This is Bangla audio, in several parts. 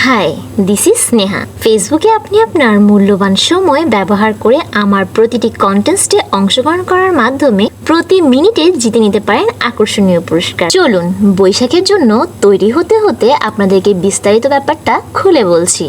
High, this is Sneha. ফেসবুকে আপনি আপনার মূল্যবান সময় ব্যবহার করে আমার প্রতিটি কন্টেস্টে অংশগ্রহণ করার মাধ্যমে প্রতি মিনিটে জিতে নিতে পারেন আকর্ষণীয় পুরস্কার। চলুন বৈশাখের জন্য তৈরি হতে হতে আপনাদেরকে বিস্তারিত ব্যাপারটা খুলে বলছি।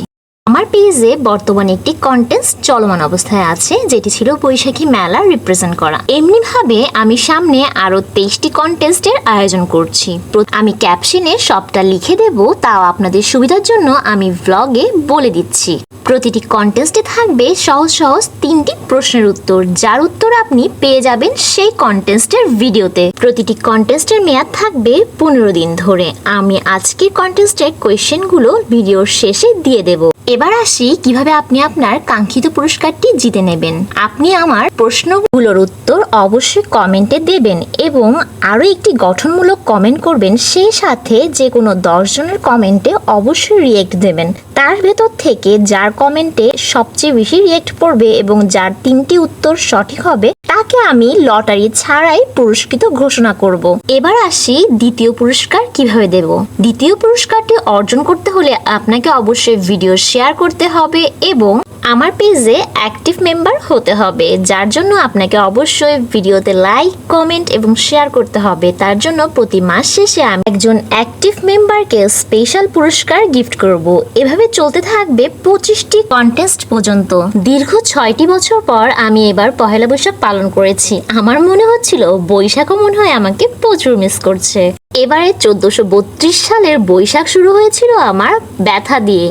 আমার পেজে বর্তমানে একটি কন্টেস্ট চলমান অবস্থায় আছে, যেটি ছিল বৈশাখী মেলা রিপ্রেজেন্ট করা। এমনি ভাবে আমি সামনে আরো 23টি কন্টেস্টের আয়োজন করছি। আমি ক্যাপশনে সবটা লিখে দেব, তাও আপনাদের সুবিধার জন্য আমি ব্লগে বলে দিচ্ছি। প্রতিটি কন্টেস্টে থাকবে সহজ সহজ 3টি প্রশ্নের উত্তর, যার উত্তর আপনি পেয়ে যাবেন সেই কন্টেস্টের ভিডিওতে। প্রতিটি কন্টেস্টের মেয়াদ থাকবে 15 দিন ধরে। আমি আজকের কন্টেস্টের কোয়েশ্চেনগুলো ভিডিওর শেষে দিয়ে দেব। এবার আসি কিভাবে আপনি আপনার কাঙ্ক্ষিত পুরস্কারটি জিতে নেবেন। আপনি আমার প্রশ্নগুলোর উত্তর অবশ্যই কমেন্টে দেবেন এবং আরও একটি গঠনমূলক কমেন্ট করবেন। সেই সাথে যে কোনো 10 জনের কমেন্টে অবশ্যই রিয়েক্ট দেবেন। তার ভেতর থেকে যার কমেন্টে সবচেয়ে বেশি রিয়েক্ট পড়বে এবং যার 3টি উত্তর সঠিক হবে তাকে আমি লটারি ছাড়াই পুরস্কৃত ঘোষণা করব। এবার আসি দ্বিতীয় পুরস্কার কিভাবে দেব। দ্বিতীয় পুরস্কারটি অর্জন করতে হলে আপনাকে অবশ্যই ভিডিও শেয়ার করতে হবে এবং আমার পেজে অ্যাক্টিভ মেম্বার হতে হবে, যার জন্য আপনাকে অবশ্যই ভিডিওতে লাইক, কমেন্ট এবং শেয়ার করতে হবে। তার জন্য প্রতি মাস শেষে আমি একজন অ্যাক্টিভ মেম্বারকে স্পেশাল পুরস্কার গিফট করব। এভাবে চলতে থাকবে 25টি কন্টেস্ট পর্যন্ত। দীর্ঘ 6টি বছর পর আমি এবার পহেলা বৈশাখ পালন করেছি। আমার মনে হচ্ছিল বৈশাখও মনে হয় আমাকে প্রচুর মিস করছে। এবারে 1432 সালের বৈশাখ শুরু হয়েছিল আমার ব্যথা দিয়ে।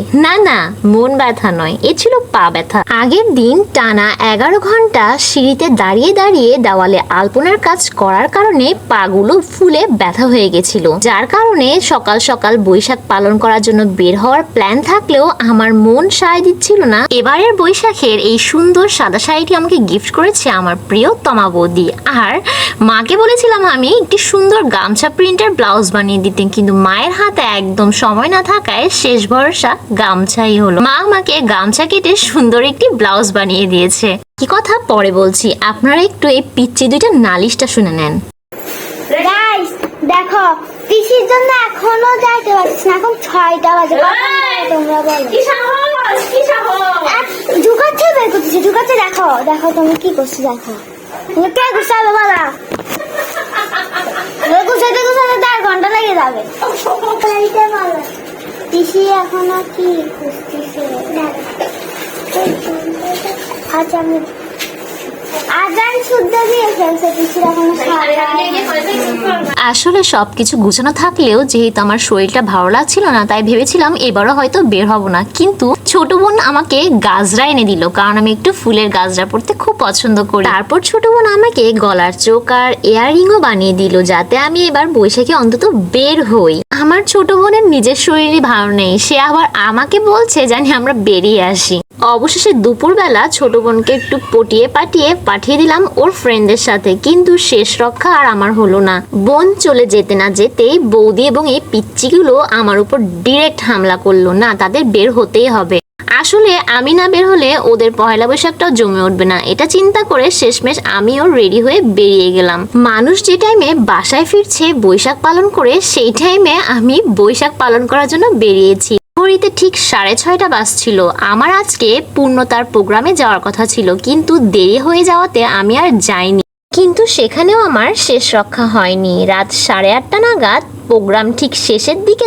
না, মন ব্যথা নয়, এ ছিল পা ব্যথা। আগের দিন টানা 11 ঘন্টা সিঁড়িতে দাঁড়িয়ে দাঁড়িয়ে দেওয়ালে আলপনার কাজ করার কারণে পাগুলো ফুলে ব্যথা হয়ে গেছিল, যার কারণে সকাল সকাল বৈশাখ পালন করার জন্য বের হওয়ার প্ল্যান থাকলেও আমার মন সায় দিচ্ছিল না। এবারের বৈশাখের এই সুন্দর সাদা শাড়িটি আমাকে গিফট করেছে আমার প্রিয় তমা বৌদি। আর মাকে বলেছিলাম আমি একটি সুন্দর গামছা প্রিন্টের ব্লাউজ বানিয়ে দিতে, কিন্তু মায়ের হাতে একদম সময় না থাকায় শেষ ভরসা গামছাই হলো। মা আমাকে গামছা কেটে সুন্দর একটি ব্লাউজ বানিয়ে দিয়েছে। কি কথা পরে বলছি, আপনারা একটু এই পিচ্চি দুইটা নালিশটা শুনে নেন। গাইস দেখো, পিসির জন্য এখনো যাইতে পারছিস না, এখন 6টা বাজে। তোমরা বলো কি সাহস, কি সাহস ঢুকাচ্ছে, বের করতেছে, ঢুকাচ্ছে। দেখো দেখো তুমি কি করছো, দেখো তুমি কে গুছাবে বলা, গুছাইতে গুছাইতে 4 ঘন্টা লেগে যাবে। পিসি এখনো কি খুঁজতেছে। আচ্ছা আমি আজান শুদ্ধ দিয়ে ফেলছে, পিসির এখনো আসলে সবকিছু গুছানো থাকলেও যেহেতু আমার শরীরটা ভালো লাগছিল না, তাই ভেবেছিলাম এবারও হয়তো বের হব না। কিন্তু ছোট বোন আমাকে গাজরা এনে দিল, কারণ আমি একটু ফুলের গাজরা পরতে খুব পছন্দ করি। তারপর ছোট বোন আমাকে গলার চোকার ইয়াররিংও বানিয়ে দিল, যাতে আমি এবার বৈশাখে অন্তত বের হই। আমার ছোট বোনের নিজের শরীরই ভালো নেই, সে আবার আমাকে বলছে জানি আমরা বেরিয়ে আসি। অবশেষে দুপুরবেলা ছোট বোনকে একটু পটিয়ে পাঠিয়ে দিলাম ওর ফ্রেন্ডদের সাথে, কিন্তু শেষ রক্ষা আর আমার হলো না। বোন চলে যেতে না যেতেই বৌদি এবং এই পিচ্চিগুলো আমার উপর ডিরেক্ট হামলা করলো। না, তাদের বের হতেই হবে। আসলে আমি না বের হলে ওদের পহেলা বৈশাখটাও জমে উঠবে না, এটা চিন্তা করে শেষমেশ আমিও রেডি হয়ে বেরিয়ে গেলাম। মানুষ যে টাইমে বাসায় ফিরছে বৈশাখ পালন করে, সেই টাইমে আমি বৈশাখ পালন করার জন্য বেরিয়েছি। ঘড়িতে ঠিক 6:30 বাজছিল। আমার আজকে পূর্ণতার প্রোগ্রামে যাওয়ার কথা ছিল, কিন্তু দেরি হয়ে যাওয়াতে আমি আর যাইনি। কিন্তু সেখানেও আমার শেষ রক্ষা হয়নি। রাত 8:30 নাগাদ প্রোগ্রাম ঠিক শেষের দিকে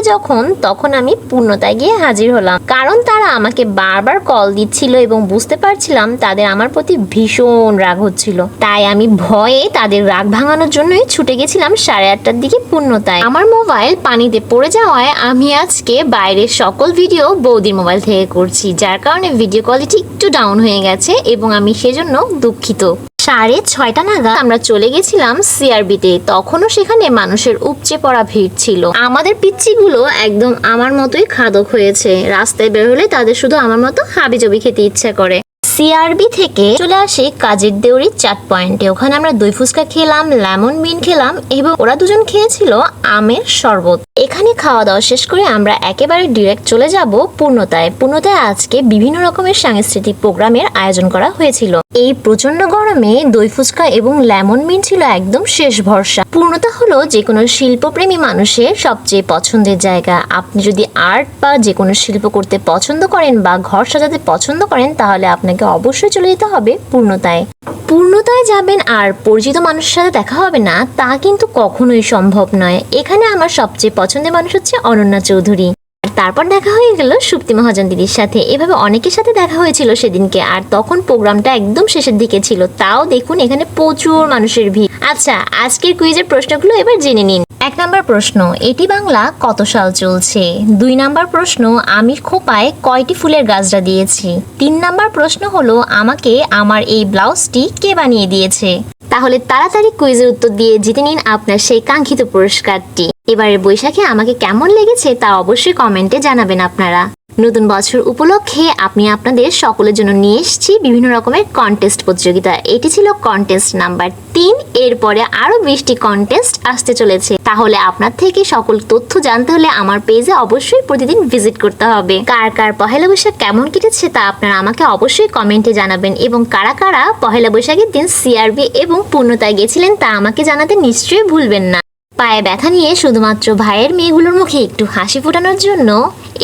তখন আমি পূর্ণতায় গিয়ে হাজির হলাম, কারণ তারা আমাকে বারবার কল দিচ্ছিল এবং বুঝতে পারছিলাম তাদের আমার প্রতি ভীষণ রাগ হচ্ছিল। তাই আমি ভয়ে তাদের রাগ ভাঙানোর জন্যই ছুটে গেছিলাম 8:30টার দিকে পূর্ণতায়। আমার মোবাইল পানিতে পড়ে যাওয়ায় আমি আজকে বাইরের সকল ভিডিও বৌদির মোবাইল থেকে করছি, যার কারণে ভিডিও কোয়ালিটি একটু ডাউন হয়ে গেছে এবং আমি সেজন্য দুঃখিত। 6:30 নাগাদ আমরা চলে গেছিলাম সিআরবিতে। তখনও সেখানে মানুষের উপচে পড়া ভিড় ছিল। আমাদের পিচ্চিগুলো একদম আমার মতোই খাদক হয়েছে। রাস্তায় বের হলে তাদের শুধু আমার মতো হাবিজাবি খেতে ইচ্ছা করে। সিআরবি থেকে চলে আসি কাজের দেউরি চাট পয়েন্টে। ওখানে আমরা দই ফুচকা খেলাম, লেমন মিন্ট খেলাম এবং ওরা দুজন খেয়েছিল আমের শরবত। এখানে খাওয়া দাওয়া শেষ করে আমরা একেবারে ডিরেক্ট চলে যাব পূর্ণতায়। পূর্ণতায় আজকে বিভিন্ন রকমের সাংস্কৃতিক প্রোগ্রামের আয়োজন করা হয়েছিল। এই প্রচন্ড গরমে দই ফুচকা এবং লেমন মিন্ট ছিল একদম শেষ ভরসা। পূর্ণতা হলো যে কোনো শিল্পপ্রেমী মানুষের সবচেয়ে পছন্দের জায়গা। আপনি যদি আর্ট বা যে কোনো শিল্প করতে পছন্দ করেন বা ঘর সাজাতে পছন্দ করেন তাহলে আপনাকে অবশ্যই চলে যেতে হবে পূর্ণতায়। পূর্ণতায় যাবেন আর পরিচিত মানুষের সাথে দেখা হবে না, তা কিন্তু কখনোই সম্ভব নয়। এখানে আমার সবচেয়ে পছন্দের মানুষ হচ্ছে অনন্যা চৌধুরী। আর তারপর দেখা হয়ে গেল সুপ্তি মহাজন দিদির সাথে। এভাবে অনেকের সাথে দেখা হয়েছিল সেদিনকে। আর তখন প্রোগ্রামটা একদম শেষের দিকে ছিল, তাও দেখুন এখানে প্রচুর মানুষের ভিড়। আচ্ছা, আজকের কুইজের প্রশ্নগুলো এবার জেনে নিন। 1 নাম্বার প্রশ্ন, এটি বাংলা কত সাল চলছে? 2 নাম্বার প্রশ্ন, আমি খোপায় কয়টি ফুলের গাছড়া দিয়েছি? 3 নাম্বার প্রশ্ন হলো, আমাকে আমার এই ব্লাউজটি কে বানিয়ে দিয়েছে? তাহলে তাড়াতাড়ি কুইজের উত্তর দিয়ে জিতে নিন আপনার সেই কাঙ্ক্ষিত পুরস্কারটি। এবারের বৈশাখে আমাকে কেমন লেগেছে তা অবশ্যই কমেন্টে জানাবেন আপনারা। নতুন বছর উপলক্ষে আমি আপনাদের সকলের জন্য নিয়ে এসেছি বিভিন্ন রকমের কন্টেস্ট প্রতিযোগিতা। এটি ছিল কন্টেস্ট নাম্বার 3। এরপরে আরো 20টি কন্টেস্ট আসতে চলেছে। তাহলে আপনার থেকে সকল তথ্য জানতে হলে আমার পেজে অবশ্যই প্রতিদিন ভিজিট করতে হবে। কার কার পহেলা বৈশাখ কেমন কেটেছে তা আপনারা আমাকে অবশ্যই কমেন্টে জানাবেন এবং কারা কারা পহেলা বৈশাখের দিন সিআরবি এবং পূর্ণতায় গেছিলেন তা আমাকে জানাতে নিশ্চয়ই ভুলবেন না। পায়ে ব্যথা নিয়ে শুধুমাত্র ভাইয়ের মেয়েগুলোর মুখে একটু হাসি ফোটানোর জন্য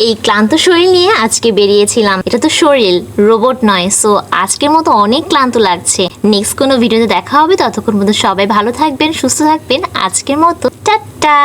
এই ক্লান্ত শরীর নিয়ে আজকে বেরিয়েছিলাম। এটা তো শরীর, রোবট নয়। সো আজকের মতো অনেক ক্লান্ত লাগছে। নেক্সট কোনো ভিডিওতে দেখা হবে। ততক্ষণ পর্যন্ত সবাই ভালো থাকবেন, সুস্থ থাকবেন। আজকের মতো টাটা।